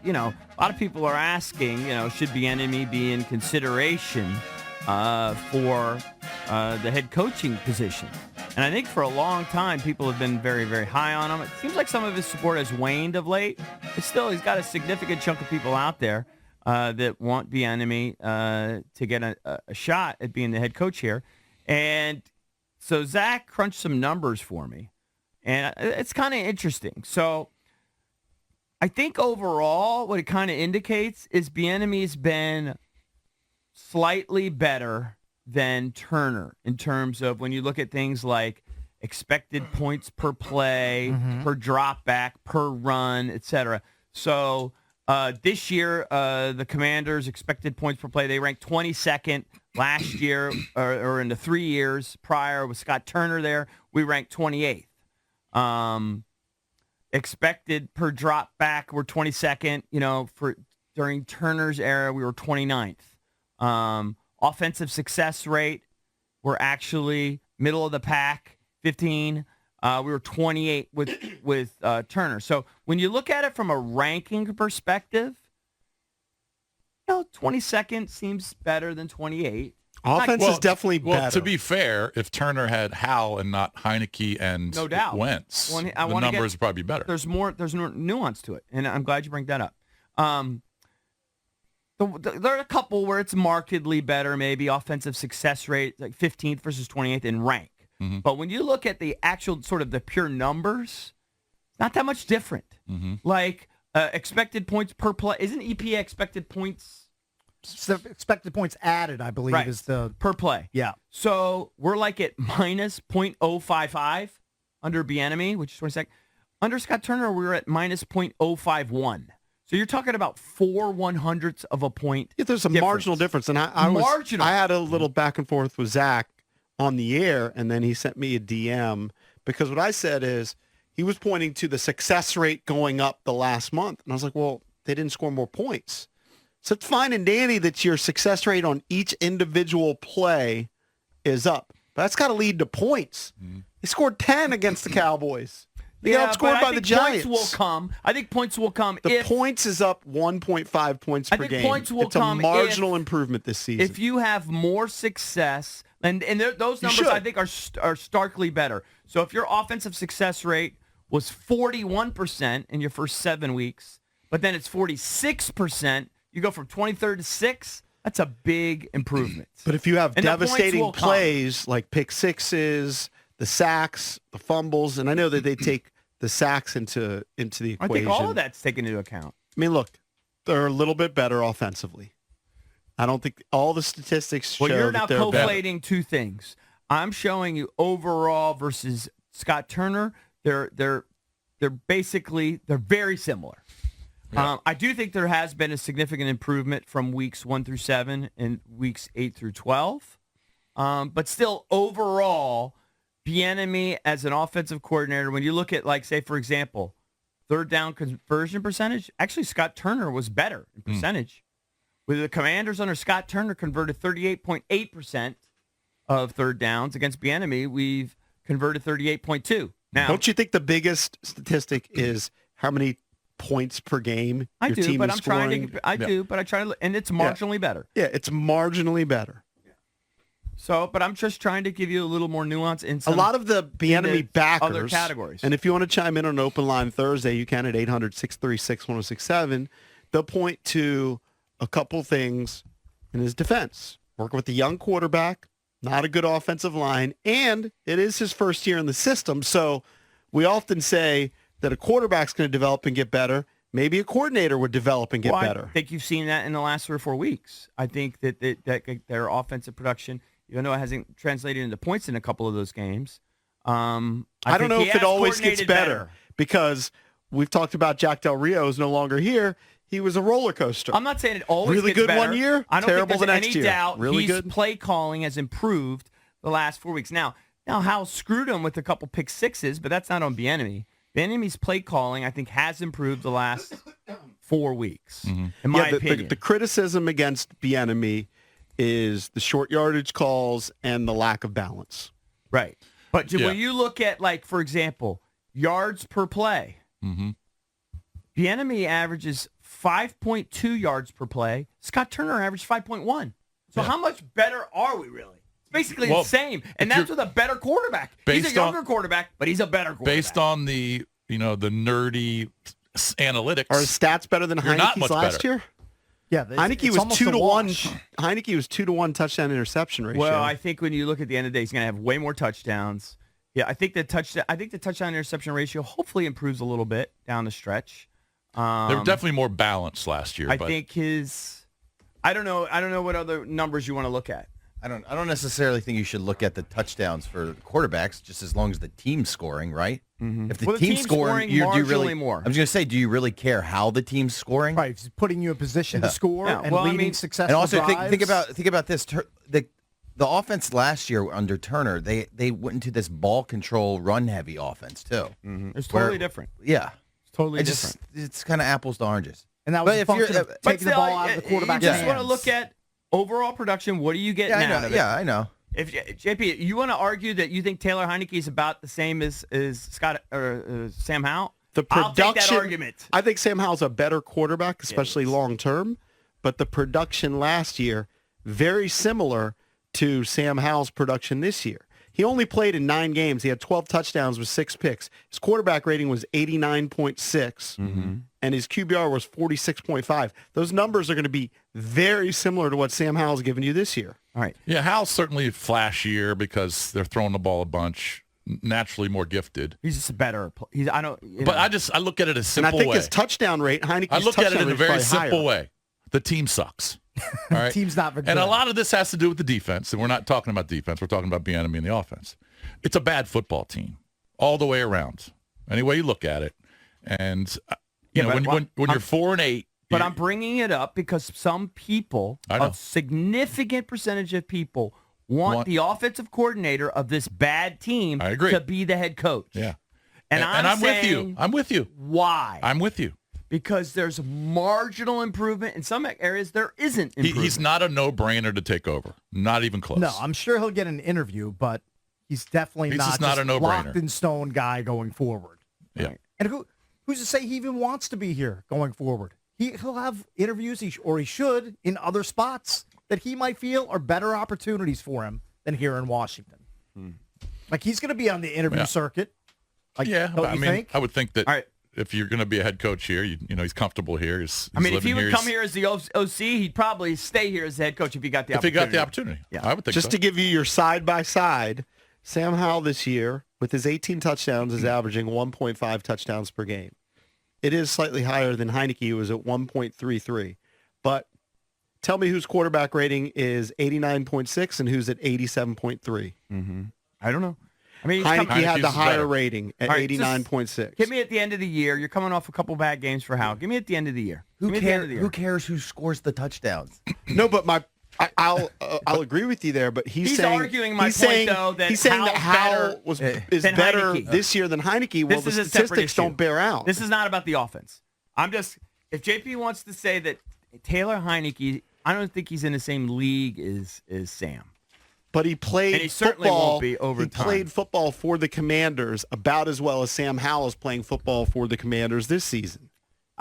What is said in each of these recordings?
a lot of people are asking, should Bieniemy be in consideration for the head coaching position? And I think for a long time, people have been very, very high on him. It seems like some of his support has waned of late, but still, he's got a significant chunk of people out there that want Bieniemy to get a shot at being the head coach here. And so Zach crunched some numbers for me, and it's kind of interesting. So I think overall what it kind of indicates is Bieniemy's been slightly better than Turner in terms of when you look at things like expected points per play, per drop back, per run, etc. So this year, the Commanders' expected points per play, they ranked 22nd. Last year, or in the 3 years prior with Scott Turner there, we ranked 28th. Expected per drop back, we're 22nd. During Turner's era, we were 29th. Offensive success rate, we're actually middle of the pack, 15. We were 28 with Turner. So when you look at it from a ranking perspective, 22nd seems better than 28. Offense is definitely better. Well, to be fair, if Turner had Howell and not Heineke and no doubt. Wentz, the numbers would probably be better. There's more nuance to it, and I'm glad you bring that up. There are a couple where it's markedly better, maybe offensive success rate, like 15th versus 28th in rank. Mm-hmm. But when you look at the actual sort of the pure numbers, it's not that much different. Mm-hmm. Like expected points per play. Isn't EPA expected points? Expected points added, I believe, right. is the... Per play. Yeah. So we're like at minus .055 under Bieniemy, which is 22nd. Under Scott Turner, we were at minus .051. So you're talking about 4/100ths of a point. Yeah, there's a marginal difference. And I had a little back and forth with Zach on the air, and then he sent me a DM because what I said is he was pointing to the success rate going up the last month. And I was like, well, they didn't score more points. So it's fine and dandy that your success rate on each individual play is up. But that's got to lead to points. Mm-hmm. They scored 10 against the Cowboys. They got outscored by the Giants. Points will come. I think points will come. The points is up 1.5 points per game. Points will come. It's a marginal improvement this season. If you have more success, and those numbers I think are starkly better. So if your offensive success rate was 41% in your first 7 weeks, but then it's 46%, you go from 23rd to 6th. That's a big improvement. But if you have devastating plays like pick sixes, the sacks, the fumbles, and I know that they take the sacks into the equation. I think all of that's taken into account. I mean, look, they're a little bit better offensively. I don't think all the statistics show that they're better. Well, you're now conflating two things. I'm showing you overall versus Scott Turner. They're basically very similar. Yeah. I do think there has been a significant improvement from weeks 1 through 7 and weeks 8 through 12. But still, overall, Bieniemy as an offensive coordinator, when you look at, like, say, for example, third down conversion percentage, actually Scott Turner was better in percentage. With the Commanders under Scott Turner converted 38.8% of third downs. Against Bieniemy, we've converted 38.2%. Now, don't you think the biggest statistic is how many points per game I do, team but is I'm scoring? trying to, and it's marginally better. Yeah, it's marginally better. So, but I'm just trying to give you a little more nuance in some, a lot of the Bieniemy backers, other categories. And if you want to chime in on an open line Thursday, you can at 800-636-1067. They'll point to a couple things in his defense. Working with the young quarterback, not a good offensive line, and it is his first year in the system. So we often say that a quarterback's going to develop and get better. Maybe a coordinator would develop and get better. I think you've seen that in the last 3 or 4 weeks. I think that their offensive production, even though it hasn't translated into points in a couple of those games, I don't know if it always gets better because we've talked about Jack Del Rio is no longer here. He was a roller coaster. I'm not saying it always really gets good better. one year, I don't terrible think there's the next any year. doubt Really his good. play calling has improved the last 4 weeks. Now Howell screwed him with a couple pick sixes, but that's not on Bieniemy. Bieniemy's play calling, I think, has improved the last 4 weeks, in my opinion. The criticism against Bieniemy is the short yardage calls and the lack of balance. Right. But when you look at, like, for example, yards per play, Bieniemy averages 5.2 yards per play. Scott Turner averaged 5.1. So how much better are we really? It's basically the same. And that's with a better quarterback. He's a younger quarterback, but he's a better quarterback. Based on the nerdy analytics. Are his stats better than Heineke's last year? Yeah, Heineke was 2-1. Heineke was 2-1 touchdown interception ratio. Well, I think when you look at the end of the day, he's going to have way more touchdowns. Yeah, I think the touchdown interception ratio hopefully improves a little bit down the stretch. They were definitely more balanced last year. I think I don't know what other numbers you want to look at. I don't necessarily think you should look at the touchdowns for quarterbacks, just as long as the team's scoring, right? Mm-hmm. If the team's scoring, do you really more? I was going to say, do you really care how the team's scoring? Right, if it's putting you in position to score and leading successful and also drives. think about this. The offense last year under Turner, they went into this ball control, run heavy offense too. Mm-hmm. It's totally different. Yeah, it's totally different. It's kind of apples to oranges. And that was taking the ball out of the quarterback's hands. You just want to look at overall production. What are you getting out of it? Yeah, I know. If JP, you want to argue that you think Taylor Heineke is about the same as Scott or Sam Howell, I'll take that argument. I think Sam Howell's a better quarterback, especially long term. But the production last year, very similar to Sam Howell's production this year. He only played in 9 games. He had 12 touchdowns with 6 picks. His quarterback rating was 89.6, and his QBR was 46.5. Those numbers are going to be very similar to what Sam Howell's given you this year. All right. Yeah, Howell's certainly flashier because they're throwing the ball a bunch. Naturally more gifted. He's just a better. I look at it a simple way. And I think his touchdown rate, Heineke's I look at it in a very simple higher. way. The team sucks. All right? The team's not very good. And a lot of this has to do with the defense, and we're not talking about defense. We're talking about Bieniemy and the offense. It's a bad football team all the way around. Any way you look at it. And when you're 4-8. But I'm bringing it up because some people, a significant percentage of people, want the offensive coordinator of this bad team to be the head coach. Yeah. And I'm with you. I'm with you. Why? I'm with you. Because there's marginal improvement. In some areas, there isn't improvement. He's not a no-brainer to take over. Not even close. No, I'm sure he'll get an interview, but he's definitely not just a no-brainer. Locked in stone guy going forward. Yeah. Right? And who's to say he even wants to be here going forward? He'll have interviews, or he should, in other spots that he might feel are better opportunities for him than here in Washington. Like, he's going to be on the interview circuit. Like, think? I would think that if you're going to be a head coach here, he's comfortable here. He's if he would come here as the OC, he'd probably stay here as the head coach if he got the opportunity. If he got the opportunity. Yeah. I would think Just to give you your side-by-side, Sam Howell this year, with his 18 touchdowns, is averaging 1.5 touchdowns per game. It is slightly higher than Heineke, who was at 1.33. But tell me whose quarterback rating is 89.6 and who's at 87.3. I don't know. I mean, Heineke had the higher rating at 89.6. Give me at the end of the year. You're coming off a couple bad games for Howell. Give me at the end of the year. Who cares who scores the touchdowns? No, but I'll agree with you there. But he's saying, arguing my point, though, that he's saying that Howell is better this year than Heineke. Well, the statistics don't bear out. This is not about the offense. If JP wants to say that Taylor Heineke, I don't think he's in the same league as Sam. But he played and he certainly football. Won't be over he time. played football for the Commanders about as well as Sam Howell is playing football for the Commanders this season.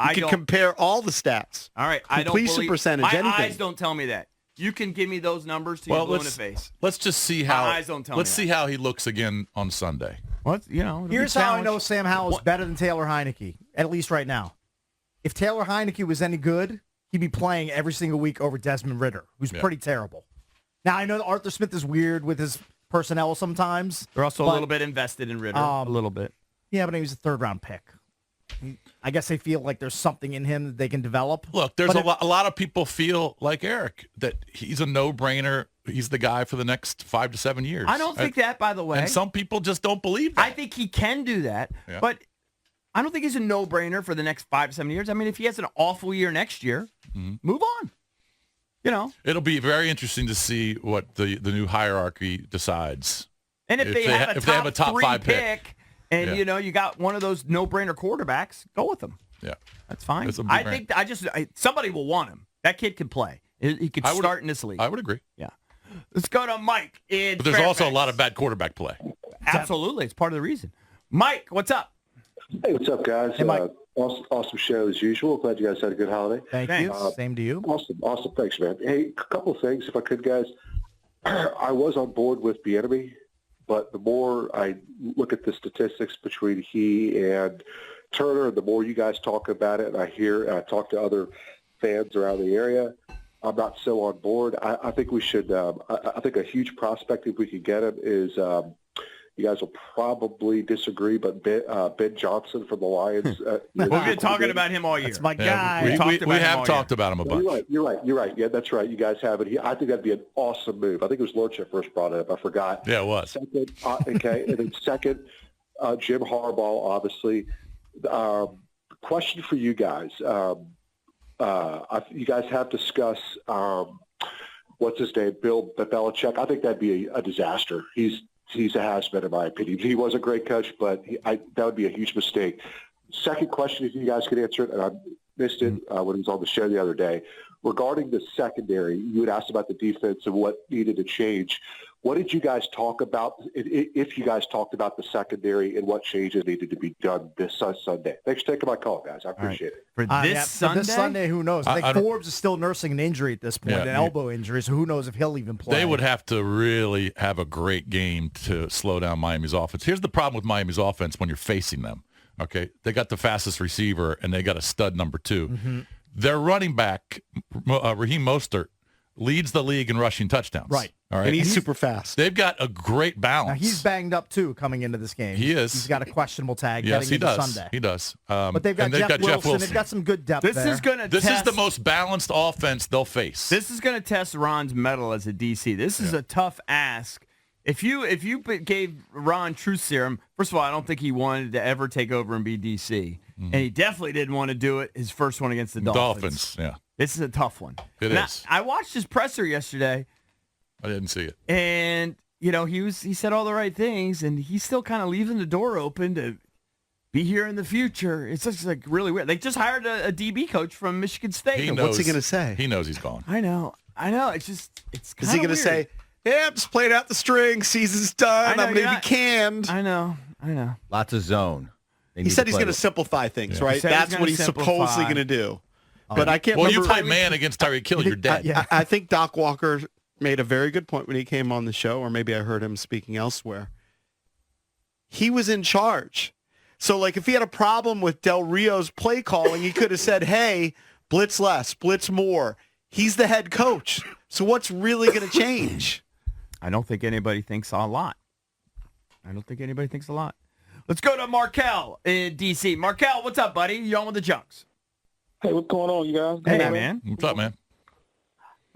You can compare all the stats. All right, completion percentage, my anything. eyes don't tell me that. You can give me those numbers to your blue in the face. Let's just see how. My eyes don't tell let's me see how he looks again on Sunday. Here's how I know Sam Howell is better than Taylor Heineke, at least right now. If Taylor Heineke was any good, he'd be playing every single week over Desmond Ridder, who's pretty terrible. Now, I know that Arthur Smith is weird with his personnel sometimes. They're also a little bit invested in Ridder. A little bit. Yeah, but he was a third-round pick. I guess they feel like there's something in him that they can develop. Look, there's a lot of people feel like Eric, that he's a no-brainer. He's the guy for the next 5 to 7 years. I don't think that, by the way. And some people just don't believe that. I think he can do that, but I don't think he's a no-brainer for the next 5 to 7 years. I mean, if he has an awful year next year, move on. It'll be very interesting to see what the new hierarchy decides. And if they have a top 3 5 pick, and you got one of those no-brainer quarterbacks, go with them. Yeah, that's fine. I think somebody will want him. That kid can play. He could start in this league. I would agree. Yeah. Let's go to Mike in But there's Fairfax. also a lot of bad quarterback play. Absolutely, it's part of the reason. Mike, what's up? Hey, what's up, guys? Hey, Mike. Awesome show as usual. Glad you guys had a good holiday. Thank you. Same to you. Awesome. Thanks, man. Hey, a couple of things, if I could, guys. I was on board with Benemy, but the more I look at the statistics between he and Turner, the more you guys talk about it, and I talk to other fans around the area, I'm not so on board. I think we should. I think a huge prospect, if we could get him, is. You guys will probably disagree, but Ben Johnson from the Lions. We've been talking about him all year. That's my guy. We have talked about him a bunch. You're right. Yeah, that's right. You guys have it. I think that'd be an awesome move. I think it was Lordship first brought it up. I forgot. Yeah, it was. Second, okay. And then second, Jim Harbaugh, obviously. Question for you guys. You guys have discussed what's his name, Bill Belichick. I think that'd be a disaster. He's a has-been, in my opinion. He was a great coach, but that would be a huge mistake. Second question, if you guys could answer it, and I missed it when he was on the show the other day. Regarding the secondary, you had asked about the defense and what needed to change. What did you guys talk about, if you guys talked about the secondary and what changes needed to be done this Sunday? Thanks for taking my call, guys. I appreciate it. For this Sunday? This Sunday, who knows? I think Forbes is still nursing an injury at this point, an elbow injury, so who knows if he'll even play. They would have to really have a great game to slow down Miami's offense. Here's the problem with Miami's offense when you're facing them. Okay, they got the fastest receiver, and they got a stud number 2. Mm-hmm. Their running back, Raheem Mostert, leads the league in rushing touchdowns. Right. All right. And he's super fast. They've got a great balance. Now, he's banged up, too, coming into this game. He is. He's got a questionable tag yes, heading into does. Sunday. He does. But they've got Jeff Wilson. They've got some good depth This there. is the most balanced offense they'll face. This is going to test Ron's mettle as a DC. This is a tough ask. If you gave Ron truth serum, first of all, I don't think he wanted to ever take over and be DC. And he definitely didn't want to do it his first one against the Dolphins. Yeah. This is a tough one. It is. I watched his presser yesterday. I didn't see it. And, he said all the right things, and he's still kind of leaving the door open to be here in the future. It's just like really weird. They just hired a DB coach from Michigan State. What's he going to say? He knows he's gone. I know. It's kind of Is he going to say, I'm just playing out the string. Season's done. I'm going to be canned. I know. Lots of zone. He said he's going to simplify things, right? That's what he's supposedly going to do. But I can't remember. You play man against Tyreek Hill, you're dead. I think Doc Walker made a very good point when he came on the show, or maybe I heard him speaking elsewhere. He was in charge. So, if he had a problem with Del Rio's play calling, he could have said, hey, blitz less, blitz more. He's the head coach. So what's really going to change? I don't think anybody thinks a lot. Let's go to Markel in D.C. Markel, what's up, buddy? You on with the Junks? Hey, what's going on, you guys? Hey, man. What's up, man?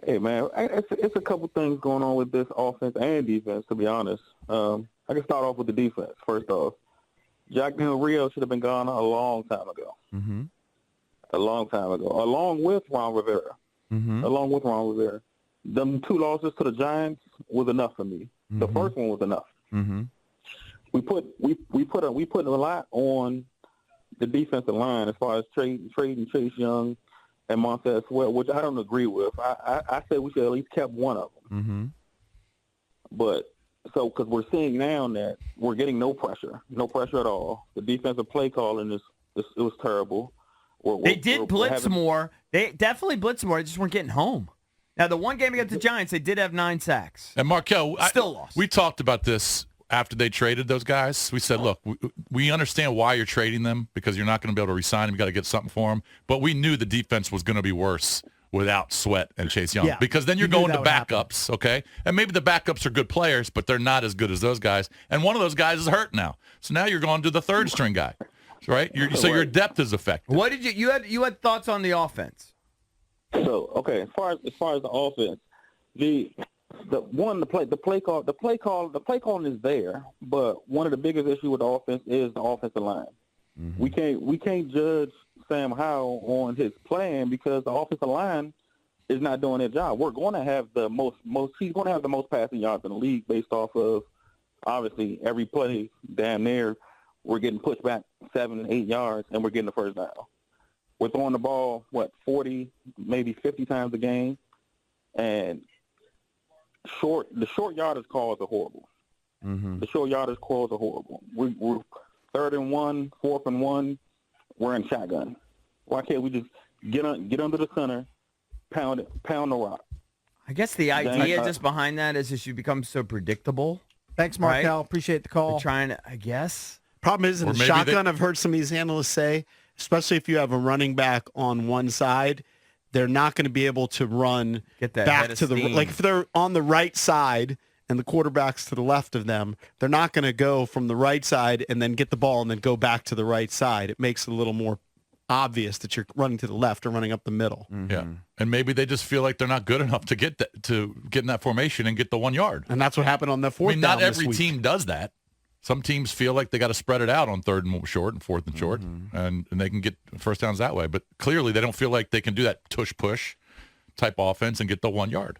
Hey, man. It's a couple things going on with this offense and defense, to be honest. I can start off with the defense, first off. Jack Del Rio should have been gone a long time ago. Mm-hmm. A long time ago, along with Ron Rivera. Mm-hmm. Them 2 losses to the Giants was enough for me. Mm-hmm. The first one was enough. Mm-hmm. We put a lot on the defensive line as far as trading Chase Young and Montez Sweat, which I don't agree with. I said we should at least kept one of them. Mm-hmm. But because we're seeing now that we're getting no pressure at all. The defensive play calling it was terrible. They did blitz more. They definitely blitzed more. They just weren't getting home. Now, the one game against the Giants, they did have 9 sacks. And Markel, still lost. We talked about this after they traded those guys. We said, look, we understand why you're trading them because you're not going to be able to re-sign them. You got to get something for them. But we knew the defense was going to be worse without Sweat and Chase Young because then you're going to backups, okay? And maybe the backups are good players, but they're not as good as those guys. And one of those guys is hurt now. So now you're going to the third string guy, right? So your depth is affected. What did you had thoughts on the offense? So okay, as far as the offense, the play calling is there, but one of the biggest issues with the offense is the offensive line. Mm-hmm. We can't judge Sam Howell on his plan because the offensive line is not doing their job. We're going to have the most. He's going to have the most passing yards in the league based off of obviously every play damn near we're getting pushed back 7 8 yards and we're getting the first down. We're throwing the ball, 40, maybe 50 times a game, and the short yardage calls are horrible. Mm-hmm. The short yardage calls are horrible. We're 3rd and 1, 4th and 1. wearing shotgun? Why can't we just get under the center, pound the rock? I guess the idea just behind that is just you become so predictable. Thanks, Markel. Right? Appreciate the call. We're trying to, I guess. Problem is, in the shotgun, I've heard some of these analysts say, especially if you have a running back on one side, they're not going to be able to run back to the like if they're on the right side and the quarterback's to the left of them, they're not going to go from the right side and then get the ball and then go back to the right side. It makes it a little more obvious that you're running to the left or running up the middle. Mm-hmm. Yeah, and maybe they just feel like they're not good enough to get in that formation and get the 1 yard. And that's what happened on the fourth. I mean, not every team does that. Some teams feel like they got to spread it out on 3rd and short and 4th and short, and they can get first downs that way. But clearly, they don't feel like they can do that tush push type offense and get the 1 yard.